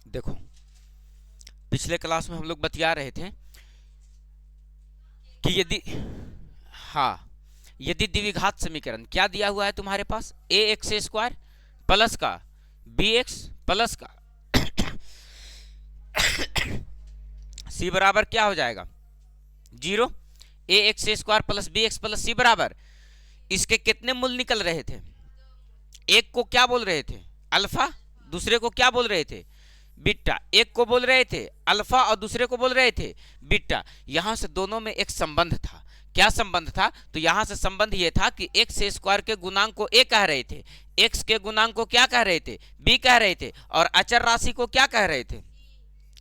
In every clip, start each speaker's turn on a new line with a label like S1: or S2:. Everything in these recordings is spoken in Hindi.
S1: देखो, पिछले क्लास में हम लोग बतिया रहे थे कि यदि, हाँ, यदि द्विघात समीकरण क्या दिया हुआ है तुम्हारे पास, ए एक्स स्क्वायर प्लस का बी एक्स प्लस का सी बराबर क्या हो जाएगा 0। A X square plus B X plus C बराबर, इसके कितने मूल निकल रहे थे? एक को क्या बोल रहे थे? अल्फा। दूसरे को क्या बोल रहे थे? बीटा। एक को बोल रहे थे अल्फा और दूसरे को बोल रहे थे बीटा। यहां से दोनों में एक संबंध था। क्या संबंध था? तो यहां से संबंध यह था कि एक्स स्क्वायर के गुणांक को ए कह रहे थे, एक्स के गुणांक को क्या कह रहे थे? बी कह रहे थे, और अचर राशि को क्या कह रहे थे?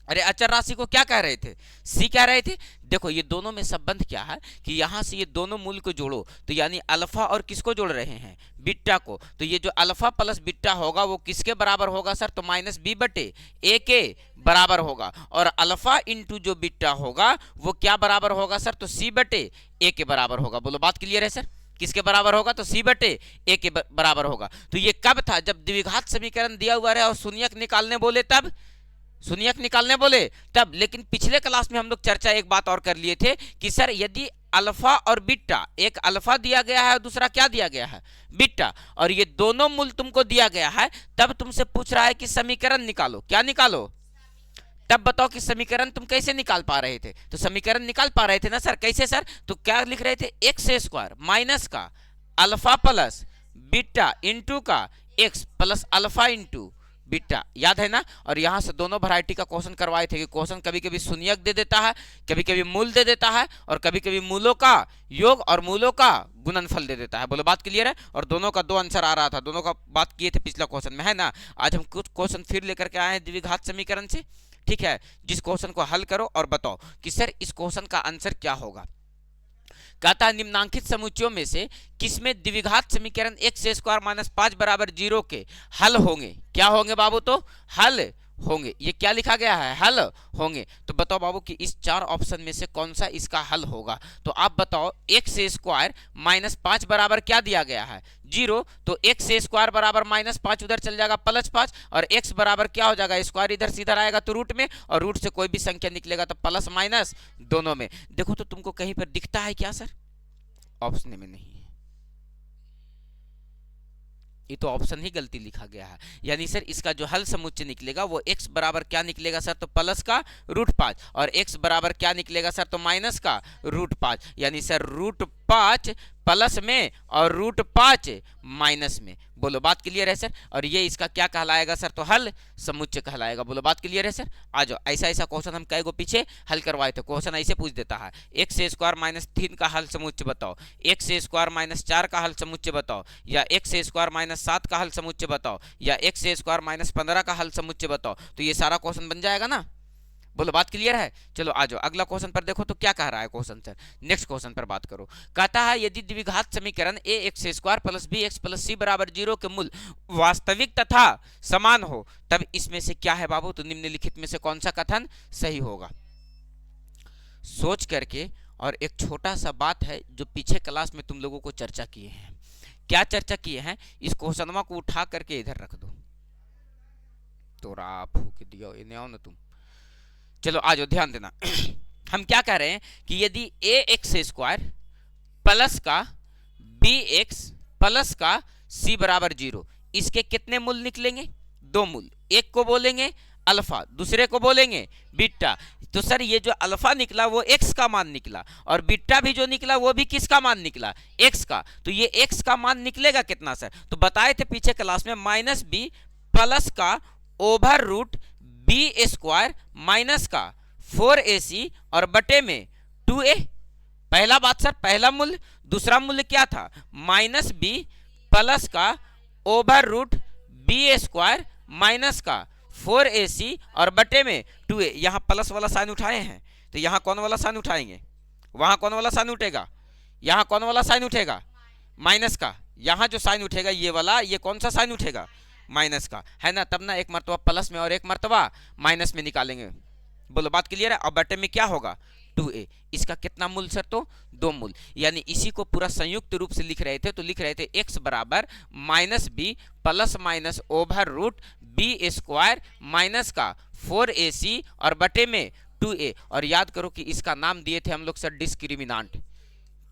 S1: अरे अचर राशि को क्या कह रहे थे? सी कह रहे थे। देखो ये दोनों में संबंध क्या है कि यहां से ये दोनों मूल को जोड़ो तो यानी अल्फा और किसको जोड़ रहे हैं? बीटा को। तो ये जो अल्फा प्लस बीटा होगा वो किसके बराबर होगा सर? तो माइनस बी बटे ए के बराबर होगा। और अल्फा इंटू जो बीटा होगा वो क्या बराबर होगा सर? तो सी बटे ए के बराबर होगा। बोलो बात क्लियर है सर? किसके बराबर होगा? तो सी बटे ए के बराबर होगा। तो ये कब था? जब द्विघात समीकरण दिया हुआ रहे और शून्यक निकालने बोले तब, शून्यक निकालने बोले तब। लेकिन पिछले क्लास में हम लोग चर्चा एक बात और कर लिए थे कि सर यदि अल्फा और बीटा, एक अल्फा दिया गया है और दूसरा क्या दिया गया है? बीटा, और ये दोनों मूल तुमको दिया गया है, तब तुमसे पूछ रहा है कि समीकरण निकालो। क्या निकालो? तब बताओ कि समीकरण तुम कैसे निकाल पा रहे थे? तो समीकरण निकाल पा रहे थे ना सर। कैसे सर? तो क्या लिख रहे थे? एक्स स्क्वायर माइनस का अल्फा प्लस बीटा इंटू का x plus alpha into beta. याद है ना? और यहां से दोनों वैरायटी का क्वेश्चन करवाए थे कि क्वेश्चन कभी कभी शून्यक दे देता है, कभी कभी मूल दे देता है, और कभी कभी मूलों का योग और मूलों का गुणनफल दे देता है। बोलो बात क्लियर है? और दोनों का दो आंसर आ रहा था, दोनों का बात किए थे पिछला क्वेश्चन में, है ना? आज हम कुछ क्वेश्चन फिर लेकर के आए हैं द्विघात समीकरण से। ठीक है, जिस क्वेश्चन को हल करो और बताओ कि सर इस क्वेश्चन का आंसर क्या होगा। कहता है निम्नांकित समुच्चयों में से किसमें द्विघात समीकरण एक्स स्क्वायर माइनस 5 बराबर 0 के हल होंगे? क्या होंगे बाबू? तो हल होंगे। ये क्या लिखा गया है? हल होंगे। तो बताओ बाबू कि इस चार ऑप्शन में से कौन सा इसका हल होगा? तो आप बताओ, एक्स स्क्वायर माइनस 5 बराबर क्या दिया गया है? 0। तो एक्स स्क्वायर बराबर माइनस 5 उधर चल जाएगा प्लस 5, और एक्स बराबर क्या हो जाएगा? स्क्वायर इधर सीधा आएगा तो रूट में, और रूट से कोई भी संख्या निकलेगा तो प्लस माइनस दोनों में। देखो तो तुमको कहीं पर दिखता है क्या सर? ऑप्शन में नहीं है, ये तो ऑप्शन ही गलती लिखा गया है। यानी सर इसका जो हल समुच्चय निकलेगा वो x बराबर क्या निकलेगा सर? तो प्लस का रूट 5, और x बराबर क्या निकलेगा सर? तो माइनस का रूट 5। यानी सर रूट 5 प्लस में और रूट 5 माइनस में। बोलो बात क्लियर है सर? और ये इसका क्या कहलाएगा सर? तो हल समुच्चय कहलाएगा। बोलो बात क्लियर है सर? आ जाओ, ऐसा ऐसा क्वेश्चन हम कई गो पीछे हल करवाए थे। क्वेश्चन ऐसे पूछ देता है, एक्स स्क्वायर माइनस 3 का हल समुच्चय बताओ, एक्स स्क्वायर माइनस 4 का हल समुच्चय बताओ, या एक्स स्क्वायर माइनस 7 का हल समुच्चय बताओ, या एक्स स्क्वायर माइनस 15 का हल समुच्चय बताओ। तो ये सारा क्वेश्चन बन जाएगा ना? बोलो बात क्लियर है? चलो आ जाओ अगला क्वेश्चन पर देखो तो क्या कह रहा है क्वेश्चन सर। नेक्स्ट क्वेश्चन पर बात करो। कहता है यदि द्विघात समीकरण A X square plus B X plus C बराबर 0 के मूल वास्तविक तथा समान हो तब इसमें से क्या है बाबू? तो निम्नलिखित में से कौन सा कथन सही होगा? सोच करके। और एक छोटा सा बात है जो पीछे क्लास में तुम लोगों को चर्चा किए हैं। क्या चर्चा किए हैं? इस क्वेश्चनवा को उठा करके इधर रख दो। तो फूक दियो, इन्हें आओ ना तुम। चलो आ जाओ, ध्यान देना। हम क्या कह रहे हैं कि यदि ए एक्स स्क्वायर प्लस का बी एक्स प्लस का सी बराबर 0, इसके कितने मूल निकलेंगे? दो मूल। एक को बोलेंगे अल्फा, दूसरे को बोलेंगे बीटा। तो सर ये जो अल्फा निकला वो एक्स का मान निकला, और बीटा भी जो निकला वो भी किसका मान निकला? एक्स का। तो ये एक्स का मान निकलेगा कितना सर? तो बताए थे पीछे क्लास में, माइनस बी प्लस का over root b square minus का 4ac और बटे में 2a। पहला बात सर, पहला मूल्य। दूसरा मूल्य क्या था? माइनस बी प्लस का over root b square minus का 4ac और बटे में 2a। यहां प्लस वाला साइन उठाए हैं तो यहां कौन वाला साइन उठाएंगे? वहां कौन वाला साइन उठेगा? यहां कौन वाला साइन उठेगा? माइनस का। यहां जो साइन उठेगा ये वाला, ये कौन सा साइन उठेगा? माइनस का, है ना? तब ना एक मर्तबा प्लस में और एक मर्तबा माइनस में निकालेंगे। बोलो बात क्लियर है? और बटे में क्या होगा? 2a। इसका कितना मूल सर? तो दो मूल। यानी इसी को पूरा संयुक्त रूप से लिख रहे थे तो लिख रहे थे x बराबर minus b plus minus over root b square minus का 4ac और बटे में 2a। और याद करो कि इसका नाम दिए थे हम लोग सर डिस्क्रिमिनांट।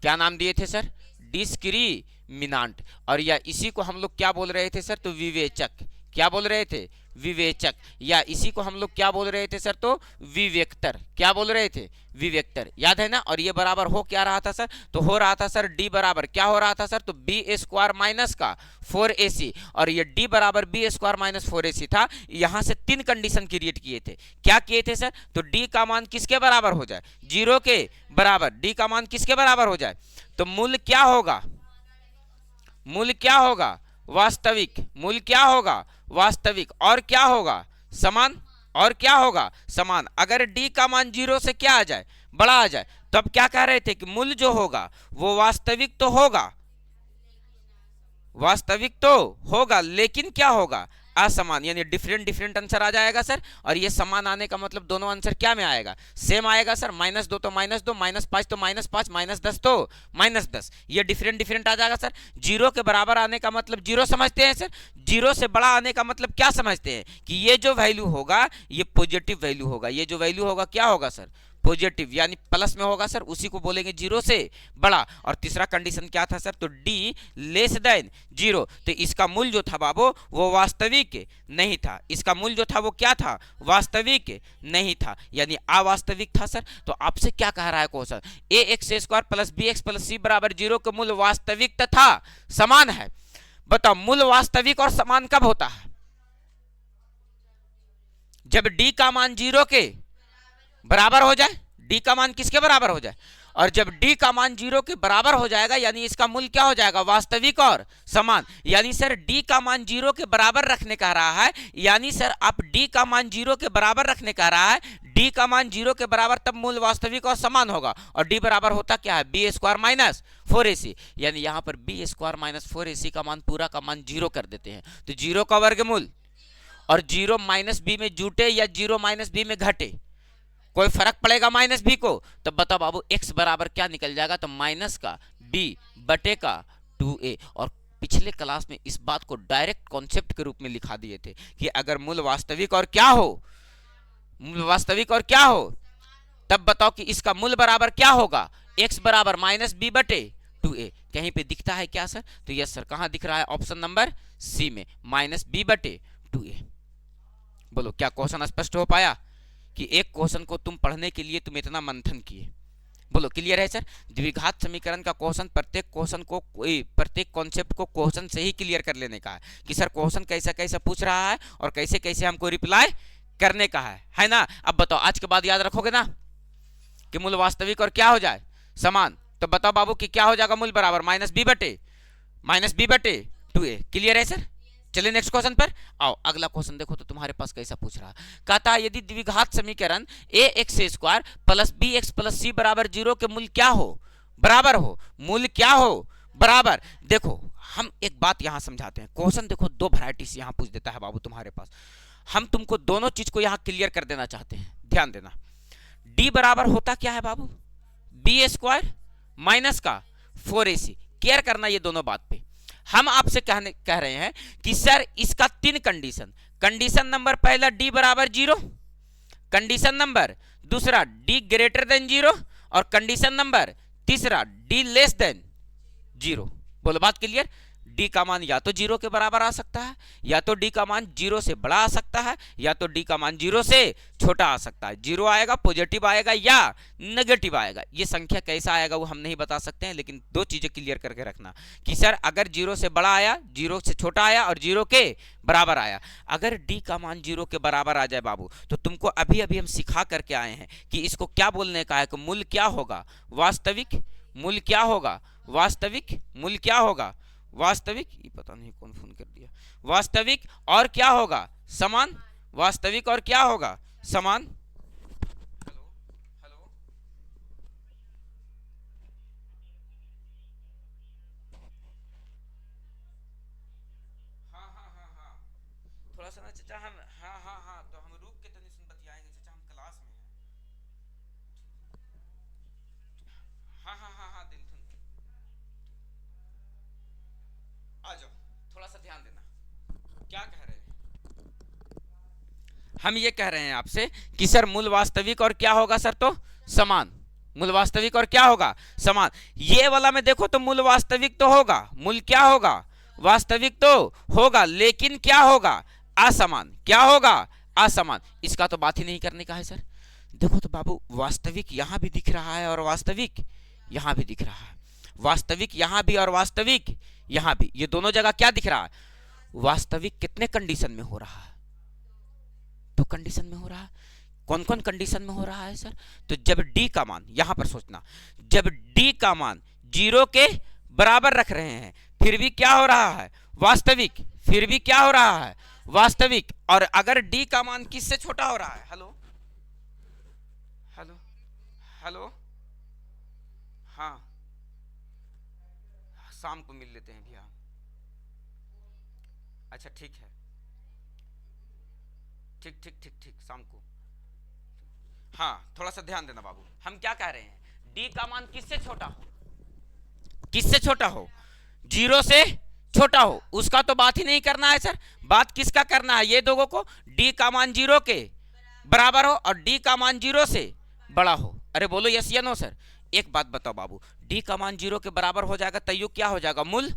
S1: क्या नाम दिए थे सर? डिस्क्रिमिनांट। और या इसी को हम लोग क्या बोल रहे थे सर? तो विवेचक। क्या बोल रहे थे? विवेचक। या इसी को हम लोग क्या बोल रहे थे सर? तो विवेक्तर। क्या बोल रहे थे? विवेक्तर। याद है ना? और ये बराबर हो क्या रहा था सर? तो हो रहा था सर डी बराबर क्या हो रहा था सर? तो बी स्क्वायर माइनस का 4ac। और ये डी बराबर बी स्क्वायर माइनस 4ac था। यहां से तीन कंडीशन क्रिएट किए थे। क्या किए थे सर? तो डी का मान किसके बराबर हो जाए? 0 के बराबर। डी का मान किसके बराबर हो जाए? तो मूल क्या होगा? मूल क्या होगा? वास्तविक। मूल क्या होगा? वास्तविक। और क्या होगा? समान। और क्या होगा? समान। अगर डी का मान 0 से क्या आ जाए? बड़ा आ जाए। तो अब क्या कह रहे थे कि मूल जो होगा वो वास्तविक तो होगा, वास्तविक तो होगा, लेकिन क्या होगा? असमान। यानी डिफरेंट डिफरेंट आंसर आ जाएगा सर। और ये समान आने का मतलब दोनों आंसर क्या में आएगा? सेम आएगा सर। -2 तो -2, -5 तो -5, -10 तो -10। ये डिफरेंट डिफरेंट आ जाएगा सर। 0 के बराबर आने का मतलब 0 समझते हैं सर। 0 से बड़ा आने का मतलब क्या समझते हैं? कि ये जो वैल्यू होगा ये पॉजिटिव वैल्यू होगा। ये जो वैल्यू होगा क्या होगा सर? पॉजिटिव, यानी प्लस में होगा सर। उसी को बोलेंगे 0 से बड़ा। और तीसरा कंडीशन क्या था सर? तो डी लेस देन 0। तो इसका मूल जो था बाबू वो वास्तविक नहीं था। इसका मूल जो था वो क्या था? वास्तविक नहीं था, यानी अवास्तविक था सर। तो आपसे क्या कह रहा है question? A X square plus B X plus C बराबर 0 का मूल वास्तविक तथा समान है। बताओ मूल वास्तविक और समान कब होता है? जब डी का मान 0 के बराबर हो जाए। डी का मान किसके बराबर हो जाए? और जब डी का मान 0 के बराबर हो जाएगा यानी इसका मूल क्या हो जाएगा? वास्तविक और समान। यानी सर डी का मान 0 के बराबर रखने कह रहा है। यानी सर आप डी का मान 0 के बराबर रखने कह रहा है। डी का मान 0 के बराबर तब मूल वास्तविक और समान होगा। और डी बराबर होता क्या है? B square minus 4ac। यानी यहां पर बी स्क्वायर माइनस 4ac का मान पूरा का मान 0 कर देते हैं। तो 0 का वर्गमूल और 0 माइनस बी में जुटे या 0 माइनस बी में घटे, कोई फर्क पड़ेगा माइनस बी को? तो बताओ बाबू x बराबर क्या निकल जाएगा? तो माइनस का b बटे का 2a। और पिछले क्लास में इस बात को डायरेक्ट कॉन्सेप्ट के रूप में लिखा दिए थे कि अगर मूल वास्तविक और क्या हो? मूल वास्तविक और क्या हो? तब बताओ कि इसका मूल बराबर क्या होगा? x बराबर माइनस b बटे 2a। कहीं पे दिखता है क्या सर? तो यस सर। कहां दिख रहा है? ऑप्शन नंबर सी में, माइनस b बटे 2a। बोलो क्या क्वेश्चन स्पष्ट हो पाया? कि एक क्वेश्चन को तुम पढ़ने के लिए तुम इतना मंथन किए। बोलो क्लियर है सर? द्विघात समीकरण का क्वेश्चन प्रत्येक क्वेश्चन को प्रत्येक कॉन्सेप्ट को क्वेश्चन से ही क्लियर कर लेने का है कि सर क्वेश्चन कैसा कैसा पूछ रहा है और कैसे कैसे हमको रिप्लाई करने का है ना? अब बताओ आज के बाद याद रखोगे ना कि मूल वास्तविक और क्या हो जाए? समान। तो बताओ बाबू कि क्या हो जाएगा? मूल बराबर माइनस बी बटे 2a। क्लियर है सर? चलिए नेक्स्ट क्वेश्चन पर आओ। अगला क्वेश्चन देखो तो तुम्हारे पास कैसा पूछ रहा है। कहता है यदि द्विघात समीकरण A X square plus B X plus C बराबर 0 के मूल क्या हो? बराबर हो। मूल क्या हो? बराबर। देखो हम एक बात यहां समझाते हैं। क्वेश्चन देखो दो वैरायटी से यहां पूछ देता है बाबू तुम्हारे पास। हम तुमको दोनों चीज को यहां क्लियर कर देना चाहते हैं। ध्यान देना। डी बराबर होता क्या है बाबू? बी स्क्वायर माइनस का 4ac। केयर करना ये दोनों बात पे। हम आपसे कह रहे हैं कि सर इसका तीन कंडीशन। कंडीशन नंबर पहला डी बराबर 0, कंडीशन नंबर दूसरा डी ग्रेटर देन 0 और कंडीशन नंबर तीसरा डी लेस देन 0। बोलो बात क्लियर? डी का मान या तो 0 के बराबर आ सकता है, या तो डी का मान 0 से बड़ा आ सकता है, या तो डी का मान 0 से छोटा आ सकता है। 0 आएगा, पॉजिटिव आएगा या नेगेटिव आएगा। ये संख्या कैसा आएगा वो हम नहीं बता सकते हैं, लेकिन दो चीजें क्लियर करके रखना कि सर अगर 0 से बड़ा आया, 0 से छोटा आया और 0 के बराबर आया। अगर डी का मान 0 के बराबर आ जाए बाबू तो तुमको अभी अभी हम सिखा करके आए हैं कि इसको क्या बोलने का है कि मूल क्या होगा? वास्तविक। मूल क्या होगा? वास्तविक। मूल क्या होगा? वास्तविक। ये पता नहीं कौन फोन कर दिया। वास्तविक और क्या होगा? समान। वास्तविक और क्या होगा? समान। Hello hello. हाँ हाँ हाँ हाँ। थोड़ा सा ना चाचा हम, हाँ हाँ हाँ, तो हम रुक के तनी सुन बतियाएंगे चाचा, हम क्लास में हैं। हाँ हाँ हाँ हाँ दिल सुन। आ जाओ, थोड़ा सा ध्यान देना। क्या कह रहे हैं? हम ये कह रहे हैं आपसे कि सर मूल वास्तविक और क्या होगा सर, तो समान। मूल वास्तविक और क्या होगा, समान। ये वाला में देखो तो मूल वास्तविक तो होगा, मूल क्या होगा, वास्तविक तो होगा, लेकिन क्या होगा, असमान। क्या होगा, असमान। इसका तो बात ही नहीं करने का है सर। देखो तो बाबू वास्तविक यहां भी दिख रहा है और वास्तविक यहां भी दिख रहा है, वास्तविक यहां भी और वास्तविक यहां भी, ये दोनों जगह क्या दिख रहा है, वास्तविक कितने कंडीशन में हो रहा है, तो कंडीशन में हो रहा है। कौन कौन कंडीशन में हो रहा है सर, तो जब डी का मान, यहां पर सोचना, जब डी का मान 0 के बराबर रख रहे हैं फिर भी क्या हो रहा है, वास्तविक, फिर भी क्या हो रहा है, वास्तविक। और अगर डी का मान किससे छोटा हो रहा है, हेलो हेलो हेलो, हाँ शाम को मिल लेते हैं भैया। अच्छा ठीक है, ठीक ठीक ठीक ठीक, शाम को। हाँ थोड़ा सा ध्यान देना बाबू, हम क्या कह रहे हैं, डी का मान किससे छोटा हो, किससे छोटा हो, 0 से छोटा हो, उसका तो बात ही नहीं करना है सर। बात किसका करना है, ये दोनों को, डी का मान 0 के बराबर हो और डी का मान 0 से बड़ा हो। अरे बोलो यस या नो सर। एक बात बताओ बाबू, डी का मान 0 के बराबर हो जाएगा तैयो क्या हो जाएगा, मूल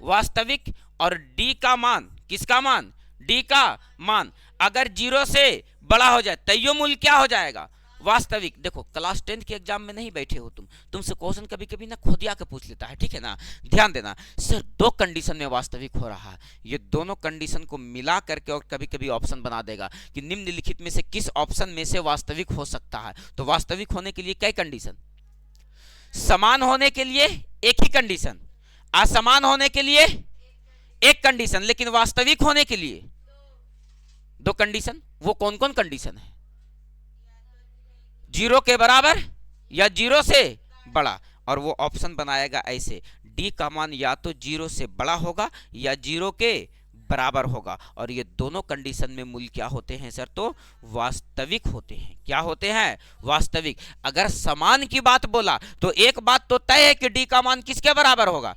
S1: वास्तविक। और डी का मान, किसका मान, डी का मान अगर 0 से बड़ा हो जाए तैयो मूल क्या हो जाएगा, वास्तविक। देखो क्लास 10 के एग्जाम में नहीं बैठे हो तुमसे क्वेश्चन कभी कभी ना खोदिया के पूछ लेता है, ठीक है ना। ध्यान देना सर, 2 कंडीशन में वास्तविक हो रहा है, ये दोनों कंडीशन को मिला करके और कभी कभी ऑप्शन बना देगा कि निम्नलिखित में से किस ऑप्शन में से वास्तविक हो सकता है। तो वास्तविक होने के लिए कई कंडीशन, समान होने के लिए एक ही कंडीशन, असमान होने के लिए एक कंडीशन, लेकिन वास्तविक होने के लिए 2 कंडीशन। वो कौन कौन कंडीशन है, 0 के बराबर या 0 से बड़ा। और वो ऑप्शन बनाएगा ऐसे, डी का मान या तो 0 से बड़ा होगा या 0 के बराबर होगा। और ये दोनों कंडीशन में मूल क्या होते हैं सर, तो वास्तविक होते हैं। क्या होते हैं, वास्तविक। अगर समान की बात बोला तो एक बात तो तय है कि डी का मान किसके बराबर होगा।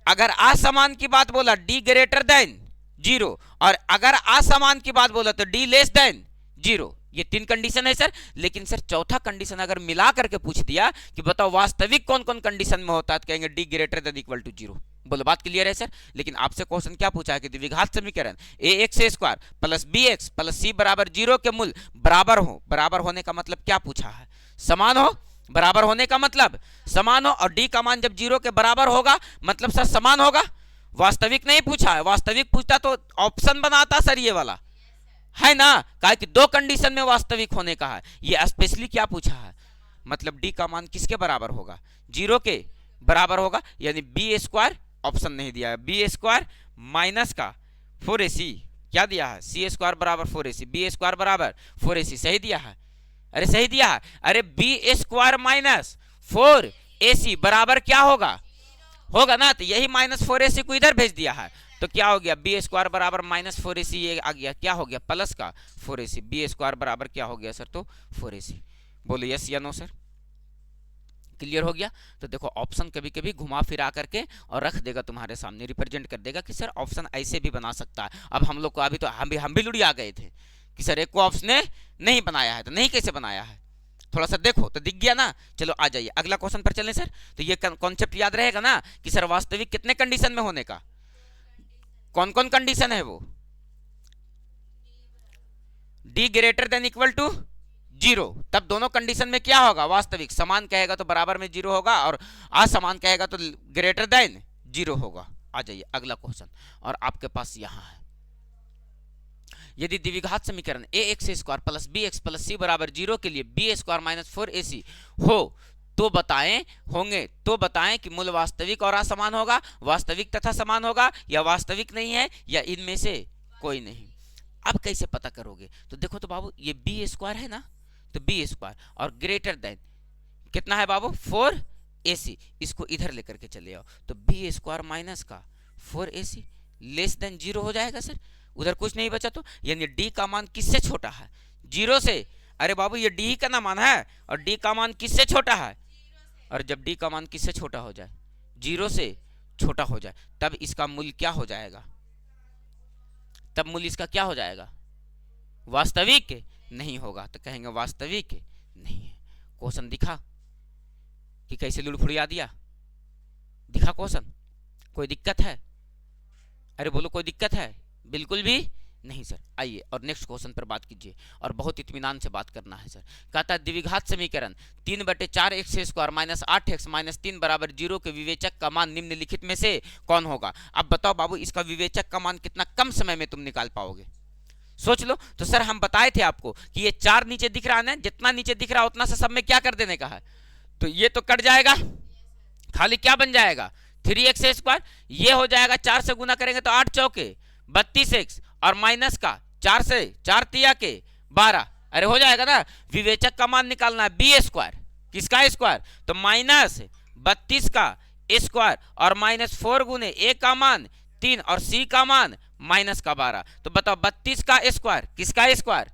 S1: अगर असमान की बात बोला, डी ग्रेटर देन 0, और अगर असमान की बात बोला तो डी लेस देन 0। ये 3 कंडीशन है सर। लेकिन सर चौथा कंडीशन अगर मिला करके पूछ दिया कि बताओ वास्तविक कौन कौन कंडीशन में होता है, तो कहेंगे d greater than equal to 0। बोलो बात क्लियर है सर। लेकिन आपसे क्वेश्चन क्या पूछा है कि द्विघात समीकरण ax² plus bx plus c बराबर 0 के मूल बराबर हो। बराबर होने का मतलब क्या पूछा है, समान हो। बराबर होने का मतलब समान हो, और डी का मान जब 0 के बराबर होगा मतलब सर समान होगा। वास्तविक नहीं पूछा है, वास्तविक पूछता तो ऑप्शन बनाता सर ये वाला, है ना। कहा कि 2 कंडीशन में वास्तविक होने का है, ये स्पेशली क्या पूछा है, मतलब डी का मान किसके बराबर होगा, 0 के बराबर होगा। यानी b² ऑप्शन नहीं दिया है, b² माइनस का 4ac क्या दिया है, c² बराबर 4ac, b² बराबर 4ac सही दिया है। अरे सही दिया है। अरे b² माइनस 4ac बराबर क्या होगा, होगा ना। तो यही माइनस 4ac को इधर भेज दिया है, तो क्या हो गया, b² बराबर माइनस 4ac, ये आ गया, क्या हो गया, प्लस का 4ac, b² बराबर क्या हो गया सर, तो 4ac। बोलो यस या नो सर, क्लियर हो गया। तो देखो ऑप्शन कभी कभी घुमा फिरा करके और रख देगा तुम्हारे सामने, रिप्रेजेंट कर देगा कि सर ऑप्शन ऐसे भी बना सकता है। अब हम लोग को अभी तो हम भी लुढ़िया गए थे कि सर एक को ऑप्शन ने नहीं बनाया है, तो नहीं कैसे बनाया है, थोड़ा सा देखो तो दिख गया ना। चलो आ जाइए अगला क्वेश्चन पर चलें सर। तो ये कॉन्सेप्ट याद रहेगा ना कि सर वास्तविक कितने कंडीशन में होने का, कौन कौन कंडीशन है वो, d greater than equal to 0, तब दोनों कंडीशन में क्या होगा, वास्तविक। समान कहेगा तो बराबर में 0 होगा, और असमान कहेगा तो ग्रेटर देन 0 होगा। आ जाइए अगला क्वेश्चन, और आपके पास यहां है, यदि द्विघात समीकरण ax² plus bx plus c बराबर 0 के लिए b² माइनस 4ac हो तो बताएं, होंगे तो बताएं कि मूल वास्तविक और असमान होगा, वास्तविक तथा समान होगा, या वास्तविक नहीं है, या इनमें से कोई नहीं। अब कैसे पता करोगे, तो देखो तो बाबू ये b² है ना, तो b² और ग्रेटर देन कितना है बाबू 4ac, इसको इधर लेकर के चले आओ, तो b² माइनस का 4ac लेस देन 0 हो जाएगा सर। उधर कुछ नहीं बचा, तो यानी डी का मान किससे छोटा है, 0 से। अरे बाबू ये डी का ना मान है, और डी का मान किससे छोटा है, और जब डी का मान किससे छोटा हो जाए, 0 से छोटा हो जाए, तब इसका मूल्य क्या हो जाएगा, तब मूल्य इसका क्या हो जाएगा, वास्तविक नहीं होगा। तो कहेंगे वास्तविक नहीं है। क्वेश्चन दिखा कि कैसे लुड़फुड़िया दिया? दिखा क्वेश्चन? कोई दिक्कत है? अरे बोलो कोई दिक्कत है? बिल्कुल भी नहीं सर। आइए और नेक्स्ट क्वेश्चन पर बात कीजिए, और बहुत इत्मीनान से बात करना है सर। कहता है द्विघात समीकरण 3/4x² माइनस 8x माइनस 3 बराबर 0 के विवेचक का मान निम्नलिखित में से कौन होगा? अब बताओ बाबू, इसका विवेचक का मान कितना कम समय में तुम निकाल पाओगे? सोच लो। तो सर हम बताए थे आपको कि ये 4 नीचे दिख रहा है ना, जितना नीचे दिख रहा है उतना से सब में क्या कर देने का है? तो ये तो कट जाएगा, खाली क्या बन जाएगा? 3x²। ये हो जाएगा 4 से गुना करेंगे तो 8 चौके 32x, और माइनस का 4 से 4 तिया के 12। अरे हो जाएगा ना। विवेचक का मान निकालना है b²। किसका स्क्वायर? तो माइनस 32 का स्क्वायर और माइनस 4 गुने a का मान 3 और c का मान माइनस का 12। तो बताओ 32 का स्क्वायर किसका स्क्वायर?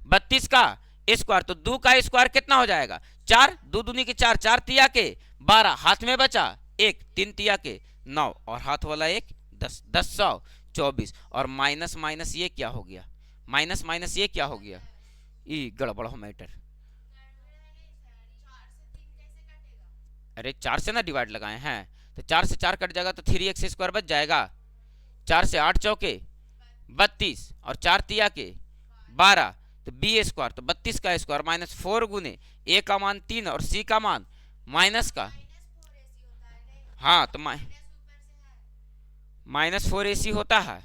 S1: 32 का स्क्वायर। तो 2 का स्क्वायर कितना हो जाएगा? 4, 2 दूनी के 4, 4 तिया के 12, हाथ में बचा 1, 3 तिया के 9, और हाथ वाला 1, 10, 10 100 24, और माइनस माइनस ये क्या हो गया? माइनस माइनस ये क्या हो गया? ये गड़बड़ हो मैटर। अरे 4 से ना डिवाइड लगाए हैं, तो 4 से 4 कट जाएगा तो 3x² बच जाएगा। 4 से 8 चौके 32 और 4 तिया के 12, तो b²। तो 32 का स्क्वायर माइनस 4 गुने a का मान 3 और c का मान माइनस का, हाँ तो माइनस 4ac होता है,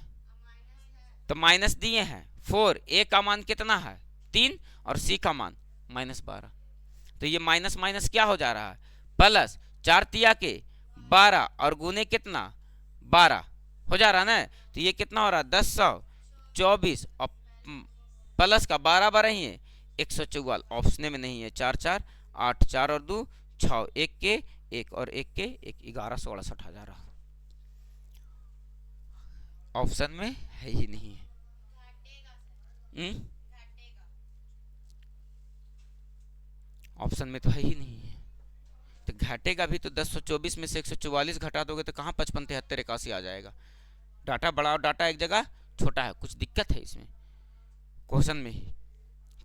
S1: तो माइनस दिए हैं 4, a का मान कितना है 3 और c का मान माइनस 12। तो ये माइनस माइनस क्या हो जा रहा है? प्लस 4 तिया के 12 और गुने कितना 12 हो जा रहा है ना। तो ये कितना हो रहा है? 10 124 और प्लस का 12 12 ही है 144। ऑप्शन में नहीं है। 4 4 8, 4 और 2 6, 1 के 1 और 1 के 1, 11 68 आ जा रहा। ऑप्शन में है ही नहीं है। ऑप्शन में तो है ही नहीं है, तो घटेगा भी तो 1024 में से 144 घटा दोगे तो कहाँ 55 73 81 आ जाएगा। डाटा बड़ा और डाटा एक जगह छोटा है, कुछ दिक्कत है इसमें क्वेश्चन में ही।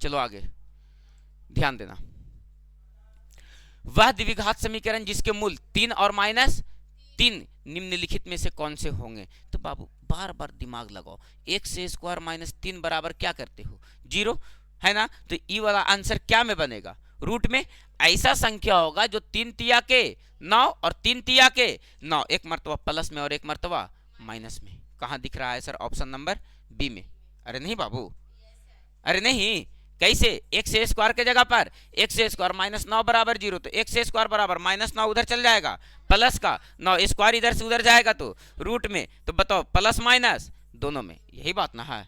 S1: चलो आगे ध्यान देना। वह द्विघात समीकरण जिसके मूल 3 और -3 निम्नलिखित में से कौन से होंगे? तो बाबू बार बार दिमाग लगाओ। x² - 3 बराबर क्या करते हो? 0 है ना। तो ई वाला आंसर क्या में बनेगा? रूट में। ऐसा संख्या होगा जो 3 तिया के 9 और 3 तिया के 9, एक मर्तबा प्लस में और एक मर्तबा माइनस में। कहाँ दिख रहा है सर? ऑप्शन नंबर बी में। अरे नहीं बाबू, अरे नहीं। कैसे? x² के जगह पर x² - 9 बराबर 0, तो x² बराबर -9 उधर चल जाएगा, प्लस का 9 स्क्वायर इधर से उधर जाएगा तो रूट में। तो बताओ प्लस माइनस दोनों में, यही बात ना है।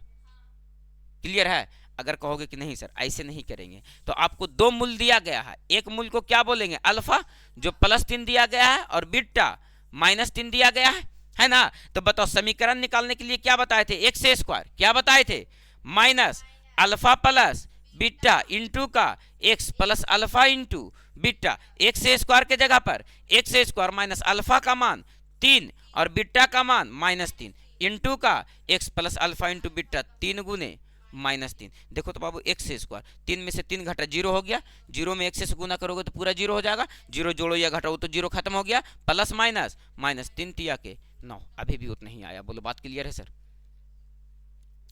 S1: क्लियर है? अगर कहोगे कि नहीं सर ऐसे नहीं करेंगे, तो आपको 2 मूल दिया गया है। एक मूल को क्या बोलेंगे? अल्फा, जो +3 दिया गया है, और बीटा -3 दिया गया है ना। तो बताओ समीकरण निकालने के लिए क्या बताए थे? x² क्या बताए थे? Minus alpha plus beta into का x plus alpha into beta. x² के जगह पर x² माइनस अल्फा का मान 3 और बीटा का मान -3 इंटू का x plus alpha into beta 3 गुने -3। देखो तो बाबू x² 3 में से 3 घटा 0 हो गया, 0 में x से गुना करोगे तो पूरा 0 हो जाएगा, 0 जोड़ो या घटाओ तो 0 खत्म हो गया, प्लस माइनस -3 तिया के 9। अभी भी उतना ही आया। बोलो बात क्लियर है सर?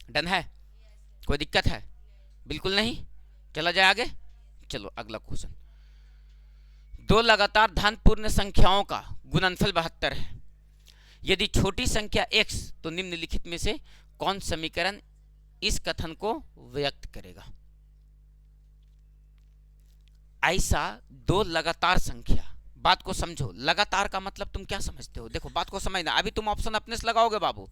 S1: डन है? कोई दिक्कत है? बिल्कुल नहीं। चला जाए आगे। चलो अगला क्वेश्चन। 2 लगातार धनपूर्ण संख्याओं का गुणनफल 72 है। यदि छोटी संख्या x, तो निम्नलिखित में से कौन समीकरण इस कथन को व्यक्त करेगा? ऐसा 2 लगातार संख्या, बात को समझो। लगातार का मतलब तुम क्या समझते हो? देखो बात को समझना। अभी तुम ऑप्शन अपने से लगाओगे बाबू,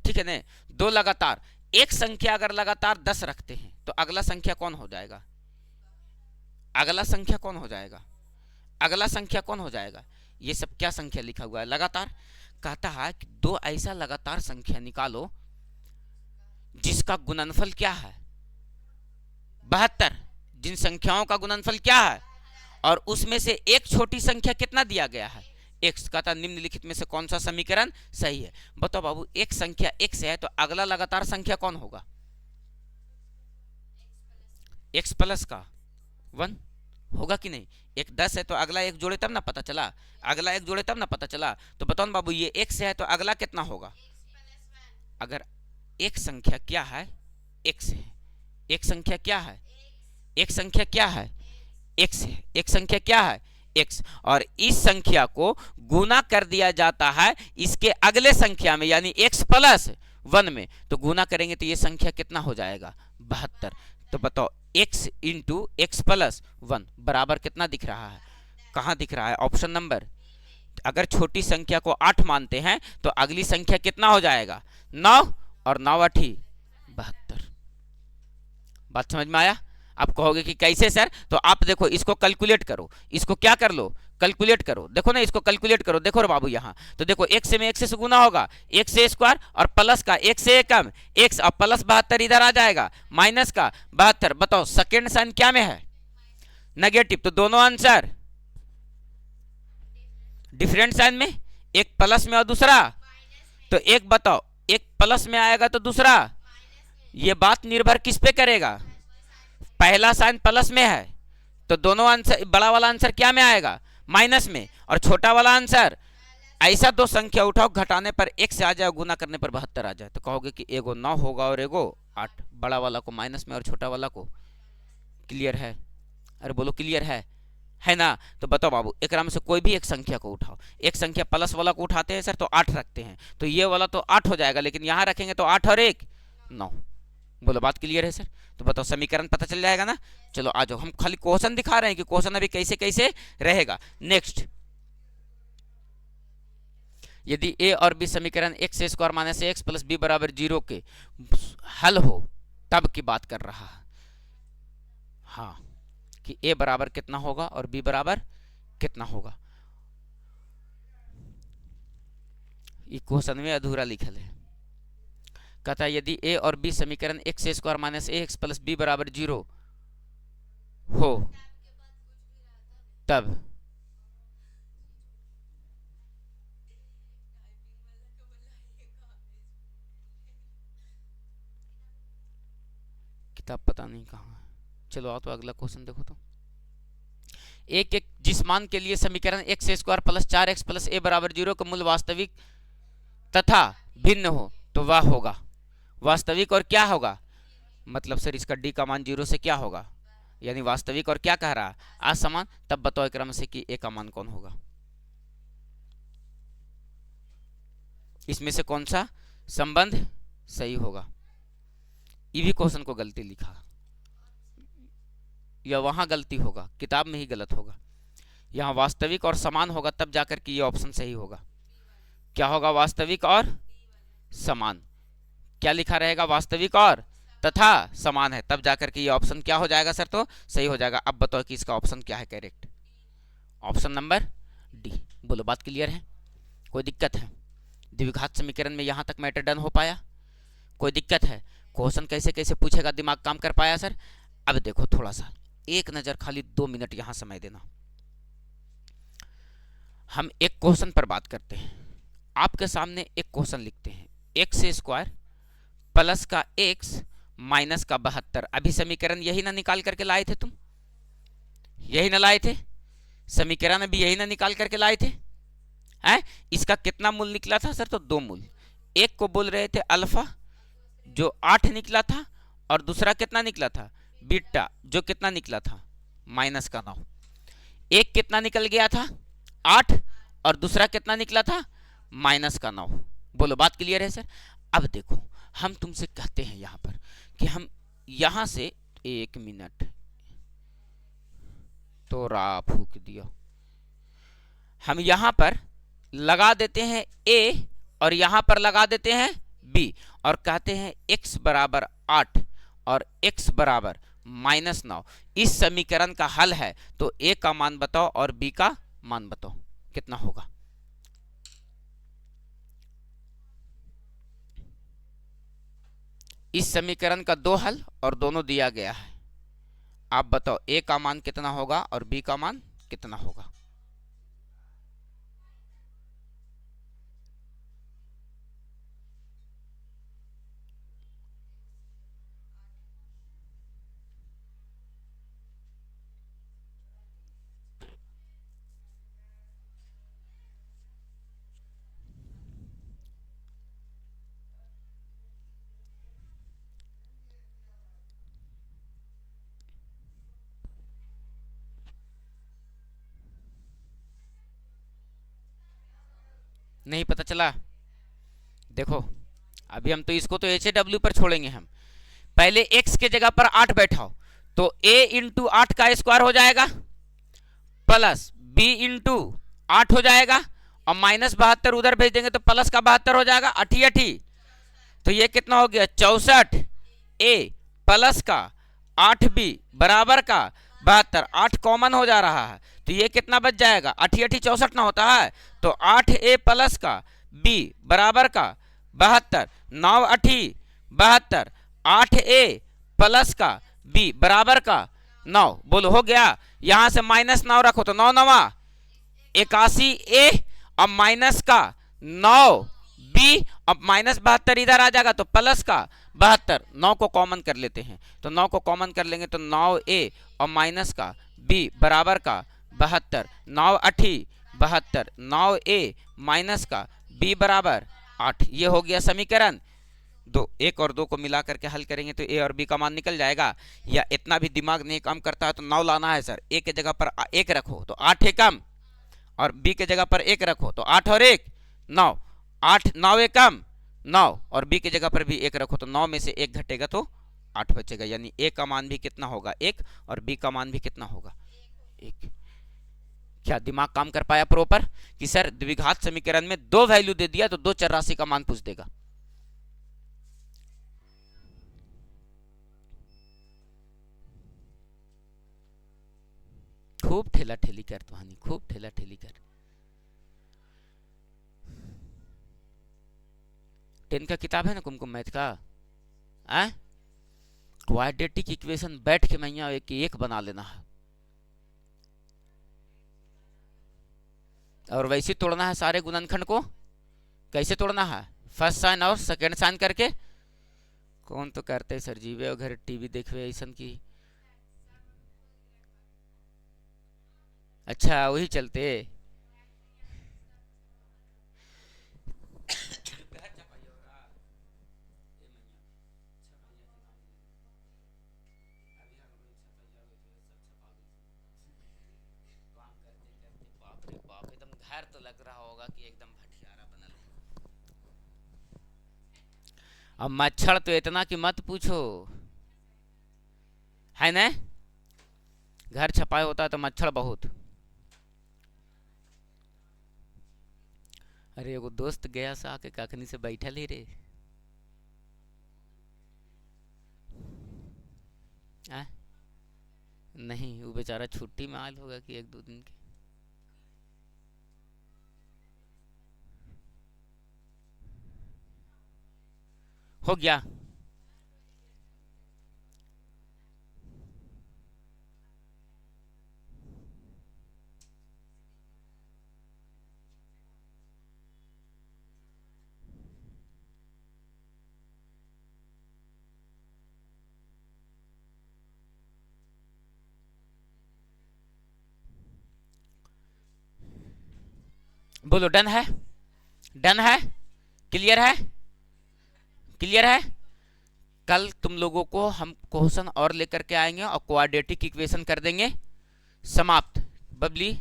S1: ठीक है ना। 2 लगातार, एक संख्या अगर लगातार 10 रखते हैं तो अगला संख्या कौन हो जाएगा? अगला संख्या कौन हो जाएगा? अगला संख्या कौन हो जाएगा? ये सब क्या संख्या लिखा हुआ है? लगातार। कहता है कि 2 ऐसा लगातार संख्या निकालो जिसका गुणनफल क्या है? 72। जिन संख्याओं का गुणनफल क्या है? और उसमें से एक छोटी संख्या कितना दिया गया है? x। कहता निम्नलिखित में से कौन सा समीकरण सही है? बताओ बाबू, एक संख्या x है तो अगला लगातार संख्या कौन होगा? x प्लस का 1 होगा कि नहीं? एक 10 है तो अगला एक जोड़े तब ना पता चला, अगला एक जोड़े तब ना पता चला। तो बताओ ना बाबू, ये x है तो अगला कितना होगा? अगर एक संख्या क्या है? x है। एक संख्या क्या है? एक संख्या क्या है? x है। एक संख्या क्या है? x। और इस संख्या को गुना कर दिया जाता है इसके अगले संख्या में, यानी x प्लस 1 में। तो गुना करेंगे तो ये संख्या कितना हो जाएगा? 72। तो बताओ x इंटू एक्स प्लस 1 बराबर कितना दिख रहा है? कहाँ दिख रहा है? Option number. अगर छोटी संख्या को 8 मानते हैं तो अगली संख्या कितना हो जाएगा? 9, और 9 8 72। बात समझ में आया? आप कहोगे कि कैसे सर? तो आप देखो, इसको कैलकुलेट करो, इसको क्या कर लो? कैलकुलेट करो। देखो ना, इसको कैलकुलेट करो। देखो रे बाबू, यहाँ तो देखो, x से में x से गुना होगा, x से स्क्वायर, और प्लस का x से कम x, और प्लस 72 इधर आ जाएगा, माइनस का 72। बताओ सेकेंड साइन क्या में है? नेगेटिव। तो दोनों आंसर डिफरेंट साइन में, एक प्लस में और दूसरा। तो एक बताओ, एक प्लस में आएगा तो दूसरा, ये बात निर्भर किस पे करेगा? पहला साइन प्लस में है तो दोनों आंसर, बड़ा वाला आंसर क्या में आएगा? माइनस में, और छोटा वाला आंसर। ऐसा दो संख्या उठाओ, घटाने पर एक से आ जाए, गुना करने पर 72 आ जाए, तो कहोगे कि एगो 9 होगा और एगो 8, बड़ा वाला को माइनस में और छोटा वाला को। क्लियर है? अरे बोलो क्लियर है ना? तो बताओ बाबू, एक में से कोई भी एक संख्या को उठाओ। एक संख्या प्लस वाला को उठाते हैं सर तो 8 रखते हैं, तो ये वाला तो 8 हो जाएगा, लेकिन यहाँ रखेंगे तो 8 और 1 9। बोलो बात क्लियर है सर? तो बताओ समीकरण पता चल जाएगा ना? चलो आ जाओ, हम खाली क्वेश्चन दिखा रहे हैं कि क्वेश्चन अभी कैसे कैसे रहेगा। नेक्स्ट, यदि a और b समीकरण x square minus x plus b बराबर 0 के हल हो, तब की बात कर रहा है। हाँ, कि a बराबर कितना होगा और b बराबर कितना होगा। ये क्वेश्चन में अधूरा लिखल है। कहता है यदि a और b समीकरण x square minus x plus b बराबर 0 हो, तब किताब पता नहीं कहाँ है। चलो आओ तो अगला क्वेश्चन देखो। तो एक जिस मान के लिए समीकरण x square plus 4x plus A बराबर 0 का मूल वास्तविक तथा भिन्न हो तो वह होगा। वास्तविक और क्या होगा? मतलब सर इसका डी का मान 0 से क्या होगा, यानी वास्तविक और क्या कह रहा है? असमान। तब बताओ क्रम से कि ए का मान कौन होगा? इसमें से कौन सा संबंध सही होगा? ये भी क्वेश्चन को गलती लिखा, या वहां गलती होगा, किताब में ही गलत होगा। यहाँ वास्तविक और समान होगा तब जाकर के ये ऑप्शन सही होगा। क्या होगा? वास्तविक और समान। क्या लिखा रहेगा? वास्तविक और तथा समान है, तब जाकर के ये ऑप्शन क्या हो जाएगा सर? तो सही हो जाएगा। अब बताओ कि इसका ऑप्शन क्या है करेक्ट? Option number D. बोलो बात क्लियर है? कोई दिक्कत है? द्विघात समीकरण में यहां तक मैटर डन हो पाया? कोई दिक्कत है? क्वेश्चन कैसे कैसे पूछेगा, दिमाग काम कर पाया सर? अब देखो, थोड़ा सा एक नजर, खाली 2 मिनट यहां समय देना। हम एक क्वेश्चन पर बात करते हैं। आपके सामने एक क्वेश्चन लिखते हैं, एक्स स्क्वायर प्लस का एक्स माइनस का 72। अभी समीकरण यही ना निकाल करके लाए थे तुम? यही ना लाए थे? समीकरण अभी यही ना निकाल करके लाए थे? हैं? इसका कितना मूल निकला था सर? तो 2 मूल। एक को बोल रहे थे अल्फा, जो 8 निकला था, और दूसरा कितना निकला था? बीटा, जो कितना निकला था? माइनस का 9। एक कितना निकल गया था? 8, और दूसरा कितना निकला था? माइनस का 9। बोलो बात क्लियर है सर? अब देखो, हम तुमसे कहते हैं यहां पर कि हम यहां से, 1 मिनट तो रा फूक दिया, हम यहां पर लगा देते हैं a और यहां पर लगा देते हैं b, और कहते हैं x बराबर 8 और x बराबर -9 इस समीकरण का हल है। तो a का मान बताओ और b का मान बताओ कितना होगा? इस समीकरण का 2 हल और दोनों दिया गया है। आप बताओ a का मान कितना होगा और b का मान कितना होगा? नहीं पता चला? देखो अभी हम तो इसको तो एच ए डब्ल्यू पर छोड़ेंगे, हम पहले x के जगह पर 8 बैठाओ तो a इंटू 8 का स्क्वायर हो जाएगा प्लस b इंटू 8 हो जाएगा और माइनस 72 उधर भेज देंगे तो प्लस का 72 हो जाएगा, अठी अठी। तो ये कितना हो गया 64 a प्लस का 8b बराबर का 72, 8 कॉमन हो जा रहा है तो ये कितना बच जाएगा, अठी अठी 64 ना होता है तो 8a प्लस का b बराबर का 72, 9 अठी 72, 8a प्लस का b बराबर का 9। बोलो हो गया? यहां से -9 रखो तो 9 9 81a और माइनस का 9b अब -72 इधर आ जाएगा तो प्लस का 72, 9 को कॉमन कर लेते हैं तो 9 को कॉमन कर लेंगे तो 9a और माइनस का b बराबर का 72, 9 अठी 72, 9a माइनस का b बराबर 8। ये हो गया समीकरण 2। 1 और 2 को मिला करके हल करेंगे तो a और b का मान निकल जाएगा। या इतना भी दिमाग नहीं काम करता है तो 9 लाना है सर, a के जगह पर 1 रखो तो 8 है कम और b के जगह पर 1 रखो तो 8 और 1 9, 8 9 है कम 9 और b के जगह पर भी 1 रखो तो 9 में से 1 घटेगा तो 8 बचेगा। यानी a का मान भी कितना होगा 1 और b का मान भी कितना होगा 1। क्या दिमाग काम कर पाया प्रॉपर कि सर द्विघात समीकरण में 2 वैल्यू दे दिया तो 2 चर राशि का मान पूछ देगा। खूब ठेला ठेली कर तुहानी, खूब ठेला ठेली कर। 10 का किताब है ना कुमकुम मैथ का, क्वाड्रेटिक इक्वेशन बैठ के मैया एक बना लेना है और वैसे तोड़ना है सारे गुणनखंड को। कैसे तोड़ना है? फर्स्ट साइन और सेकेंड साइन करके। कौन तो करते सर जीवे और घर टीवी देखवे ऐसा की। अच्छा वही चलते। घर तो लग रहा होगा कि एकदम भटियारा बनल है। अब मच्छर तो इतना कि मत पूछो, है ना? घर छपाए होता है तो मच्छर बहुत। अरे एगो दोस्त गया सा आके कखनी से बैठल ही रे। नहीं वो बेचारा छुट्टी में आयल होगा कि 1-2 दिन के। हो गया? बोलो डन है? डन है? क्लियर है? क्लियर है? कल तुम लोगों को हम क्वेश्चन और लेकर के आएंगे और क्वाड्रेटिक इक्वेशन कर देंगे समाप्त। बबली